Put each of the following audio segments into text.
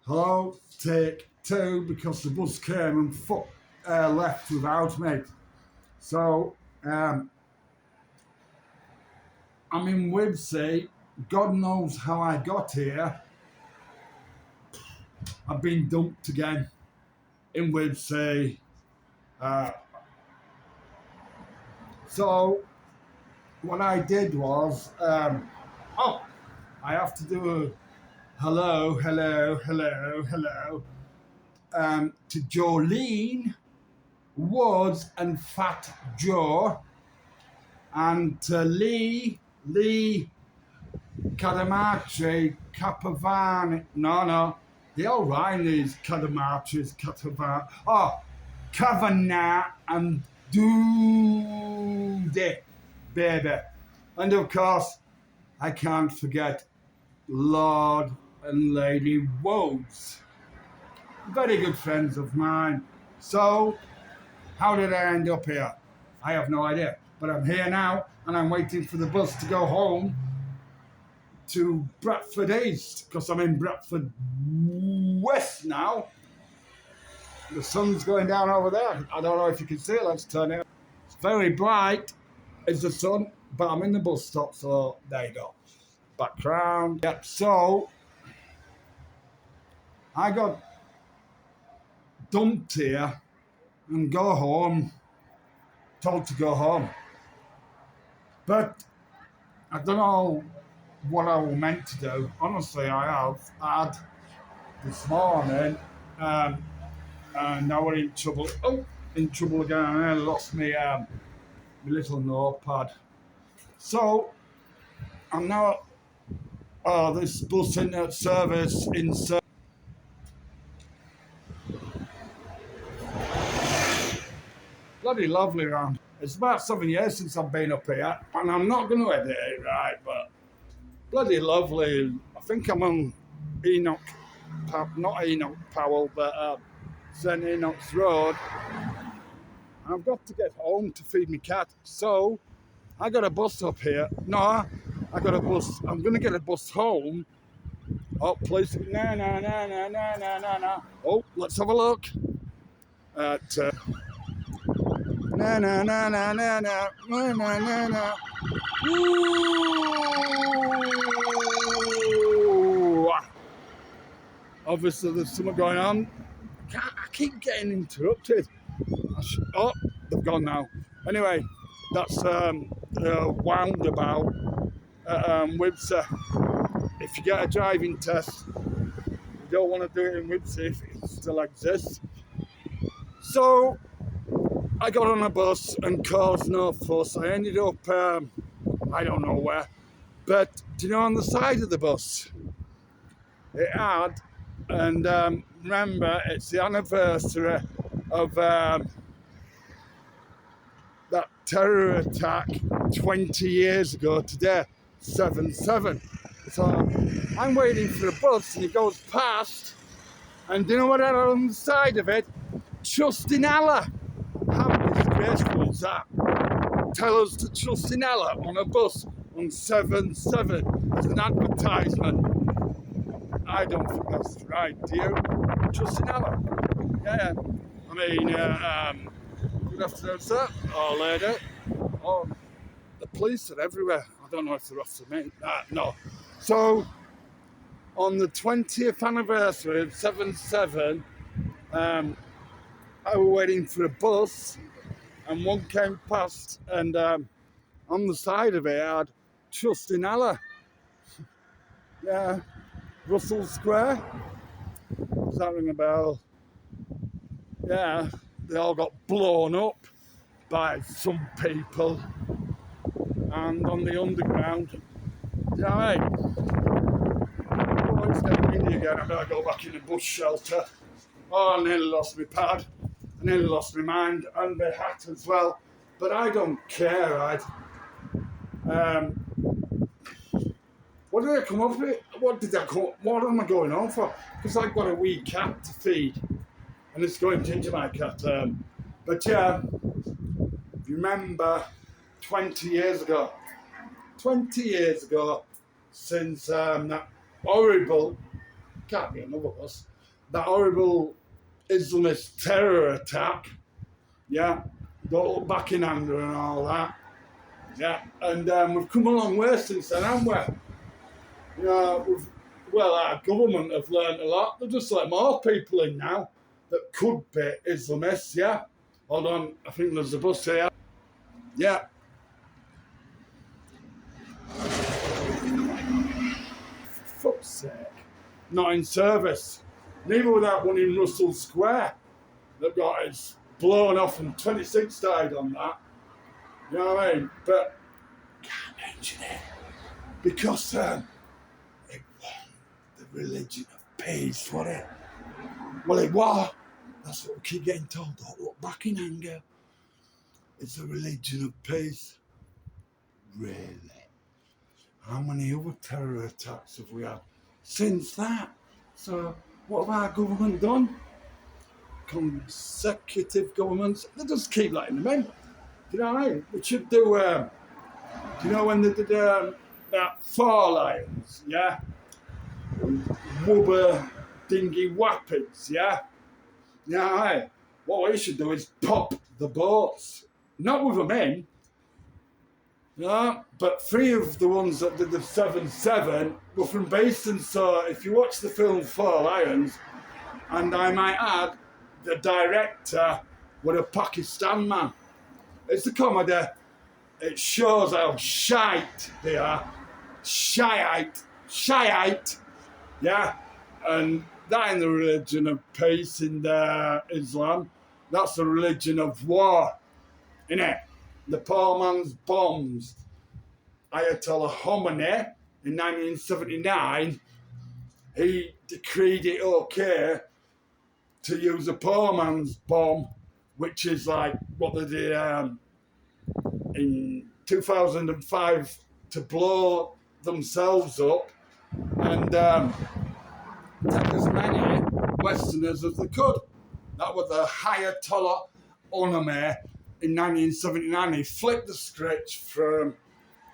Hello, take two, because the bus came and left without me. So I'm in Wibsey. God knows how I got here. I've been dumped again in Wibsey. So what I did was, I have to do a hello, hello, hello, hello to Jolene, Woods, and Fat Joe, and to Lee Cadamachi, Capavan. No, they all rhyme, these Cadamachis, Catavan. Oh, Kavanagh and Doody, baby. And of course, I can't forget Lord and Lady Woes. Very good friends of mine. So, how did I end up here? I have no idea. But I'm here now, and I'm waiting for the bus to go home to Bradford East, because I'm in Bradford West now. The sun's going down over there. I don't know if you can see it. Let's turn it. It's very bright. It's the sun, but I'm in the bus stop, so there you go. Background. Yep. So I got dumped here and go home. Told to go home, but I don't know what I was meant to do. Honestly, I have had this morning, and now we're in trouble. Oh, in trouble again. I lost my little notepad. So I'm now this bus internet service in. Bloody lovely round. It's about 7 years since I've been up here, and I'm not going to edit it right, but bloody lovely. I think I'm on not Enoch Powell, but St Enoch's Road. And I've got to get home to feed my cat, so I got a bus up here. No, I got a bus. I'm going to get a bus home. Oh, please. No. Oh, let's have a look at. Ooh. Obviously, there's something going on. I keep getting interrupted. Oh, they've gone now. Anyway, that's the roundabout at Wibsey. If you get a driving test, you don't want to do it in Wibsey if it still exists. So I got on a bus and caused no fuss. I ended up, I don't know where, but do you know, on the side of the bus, it had, and remember, it's the anniversary of that terror attack 20 years ago today, 7/7. So I'm waiting for the bus, and it goes past, and do you know what I had on the side of it? Trust in Allah. How disgraceful is that? Tell us to trust in Allah on a bus on 7/7 as an advertisement. I don't think that's right, do you? Trust in Allah. Yeah. I mean, good afternoon, sir. Or lady. Oh, the police are everywhere. I don't know if they're after me. No. So, on the 20th anniversary of 7/7, I was waiting for a bus, and one came past, and on the side of it, I had Trust in Allah. Yeah, Russell Square. Does that ring a bell? Yeah, they all got blown up by some people, and on the underground. Do you know what I mean? Oh, it's getting windy again. I better go back in the bus shelter. Oh, I nearly lost my pad. I nearly lost my mind and my hat as well. But I don't care, right? What did I come up with? What am I going on for? Because I've got a wee cat to feed, and it's going into my cat. But yeah, remember 20 years ago, since that horrible, can't be another bus, that horrible Islamist terror attack, yeah, don't look back in anger and all that, yeah, and we've come a long way since then, haven't we? You know, our government have learned a lot. They've just let more people in now that could be Islamists, yeah. Hold on, I think there's a bus here. Yeah. For fuck's sake. Not in service. Neither was that one in Russell Square that got its blown off and 26 died on that. You know what I mean? But can't mention it because it wasn't the religion of peace, was it? Well, it was. That's what we keep getting told. Don't look back in anger. It's a religion of peace. Really? How many other terror attacks have we had since that? So, what have our government done? Consecutive governments, they just keep letting them in. Do you know what I mean? We should do, do you know when they did that 4 Lions, yeah? Wubber Dingy Wappets, yeah? You know what I mean? What we should do is pop the boats. Not with them in, you know, but 3 of the ones that did the 7-7 were from Basin. So if you watch the film 4 Lions, and I might add, the director was a Pakistan man. It's a comedy. It shows how shite they are. Shiite, yeah? And that ain't the religion of peace in Islam. That's the religion of war, innit? The poor man's bombs. Ayatollah Khomeini in 1979, he decreed it okay to use a poor man's bomb, which is like what they did in 2005 to blow themselves up and take as many Westerners as they could. That was the Ayatollah Khomeini in 1979. He flipped the script from,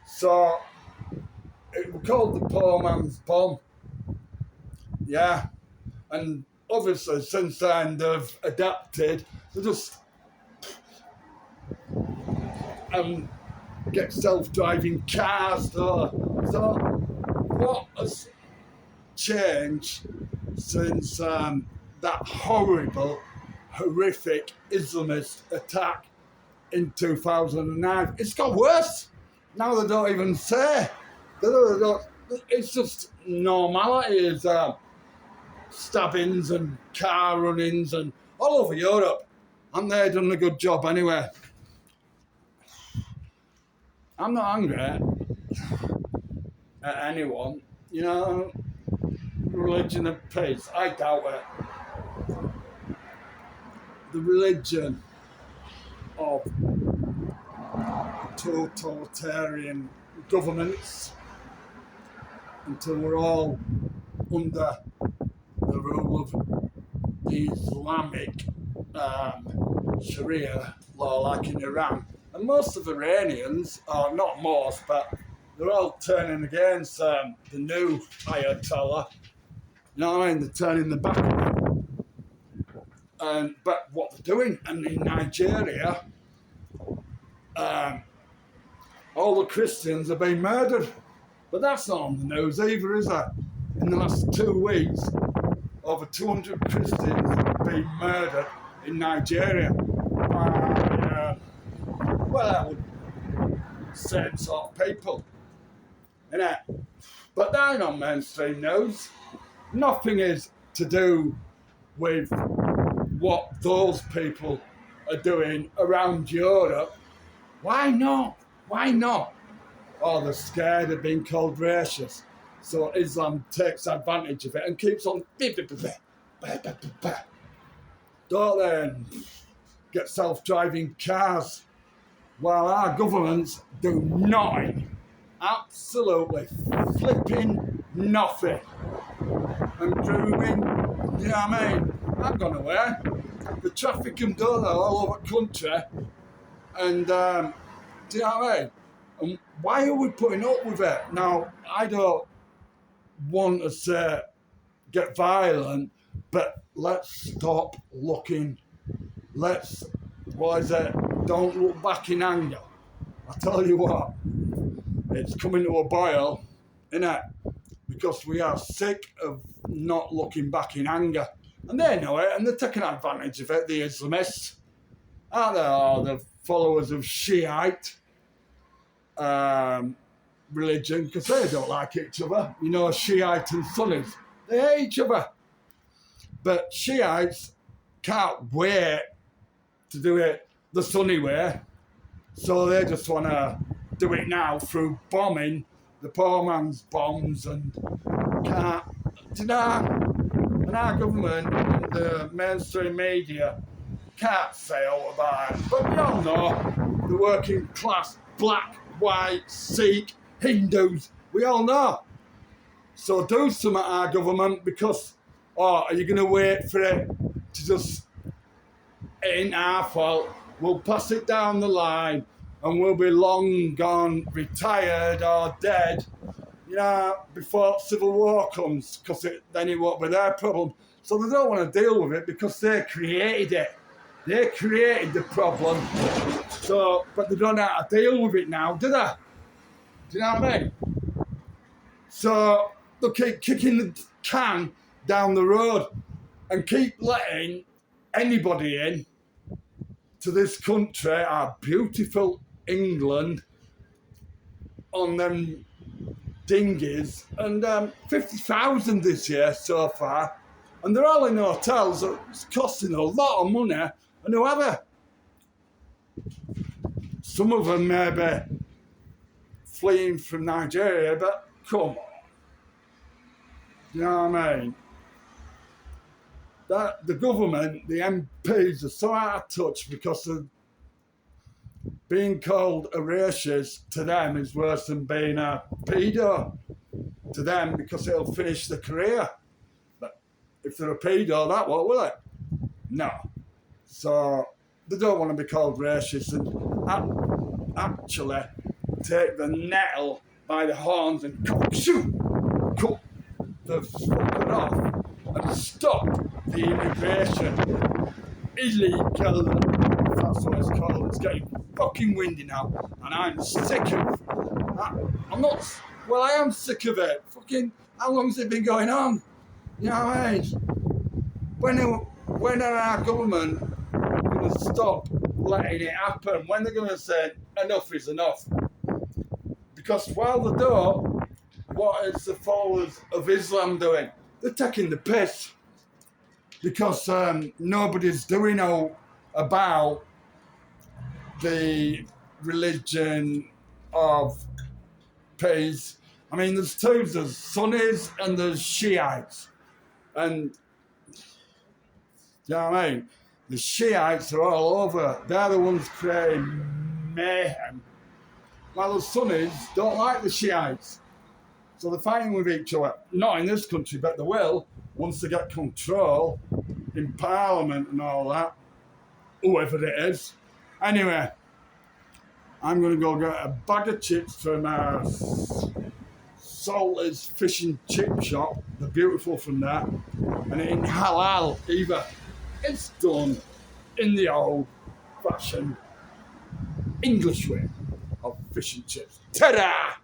so it was called the poor man's bomb. Yeah, and obviously since then they've adapted. They just get self-driving cars. So what has changed since that horrible, horrific Islamist attack in 2009? It's got worse. Now they don't even say. They don't, it's just normality is stabbings and car run-ins and all over Europe. And they've done a good job anyway. I'm not angry at anyone, you know, religion of peace, I doubt it. The religion of totalitarian governments until we're all under the rule of the Islamic Sharia law like in Iran. And most of the Iranians, or not most, but they're all turning against the new Ayatollah. You know what I mean? They're turning the back on him. But what they're doing, and in Nigeria, all the Christians are being murdered. But that's not on the news either, is it? In the last 2 weeks, over 200 Christians have been murdered in Nigeria. Well, I would same sort of people, innit? But they're not mainstream news. Nothing is to do with what those people are doing around Europe. Why not? Why not? Oh, they're scared of being called racist. So Islam takes advantage of it and keeps on don't then get self-driving cars while our governments do nothing. Absolutely flipping nothing. And grooming, you know what I mean? I've gone away. The traffic and done all over the country. And do you know what I mean? And why are we putting up with it? Now, I don't want to say get violent, But let's stop looking. Don't look back in anger. I tell you what, it's coming to a boil, innit? Because we are sick of not looking back in anger. And they know it, and they're taking advantage of it, the Islamists. Aren't they? Or the followers of Shiite religion, because they don't like each other. You know, Shiite and Sunnis, they hate each other. But Shiites can't wait to do it the Sunni way, so they just want to do it now through bombing the poor man's bombs and can't. Do you know? And our government and the mainstream media can't say all about it. But we all know the working class, black, white, Sikh, Hindus, we all know. So do something, our government, because, are you going to wait for it to just, it ain't our fault, we'll pass it down the line and we'll be long gone, retired or dead, you know, before civil war comes, because then it won't be their problem. So they don't want to deal with it because they created it. They created the problem. So, but they don't know how to deal with it now, do they? Do you know what I mean? So they'll keep kicking the can down the road and keep letting anybody in to this country, our beautiful England, on them dinghies, and 50,000 this year so far, and they're all in hotels. It's costing a lot of money, and whoever, some of them may be fleeing from Nigeria, but come on, you know what I mean? That the government, the MPs are so out of touch because of being called a racist to them is worse than being a pedo to them, because it'll finish the career. But if they're a pedo, that won't, will it? No. So they don't want to be called racist and actually take the nettle by the horns and cut the fucker off and stop the immigration. Illegal, if that's what it's called. It's getting fucking windy now, and I'm sick of that. I am sick of it. Fucking, how long's it been going on? You know what I mean? When are our government going to stop letting it happen? When they're going to say enough is enough? Because while they don't, what is the followers of Islam doing? They're taking the piss. Because nobody's doing about the religion of peace. I mean, there's two, there's Sunnis and there's Shiites. And, you know what I mean? The Shiites are all over. They're the ones creating mayhem. While the Sunnis don't like the Shiites. So they're fighting with each other. Not in this country, but they will once they get control in Parliament and all that. Whoever it is. Anyway, I'm going to go get a bag of chips from our Salter's fish and chip shop. They're beautiful from there. And in halal either. It's done in the old-fashioned English way of fish and chips. Ta-da!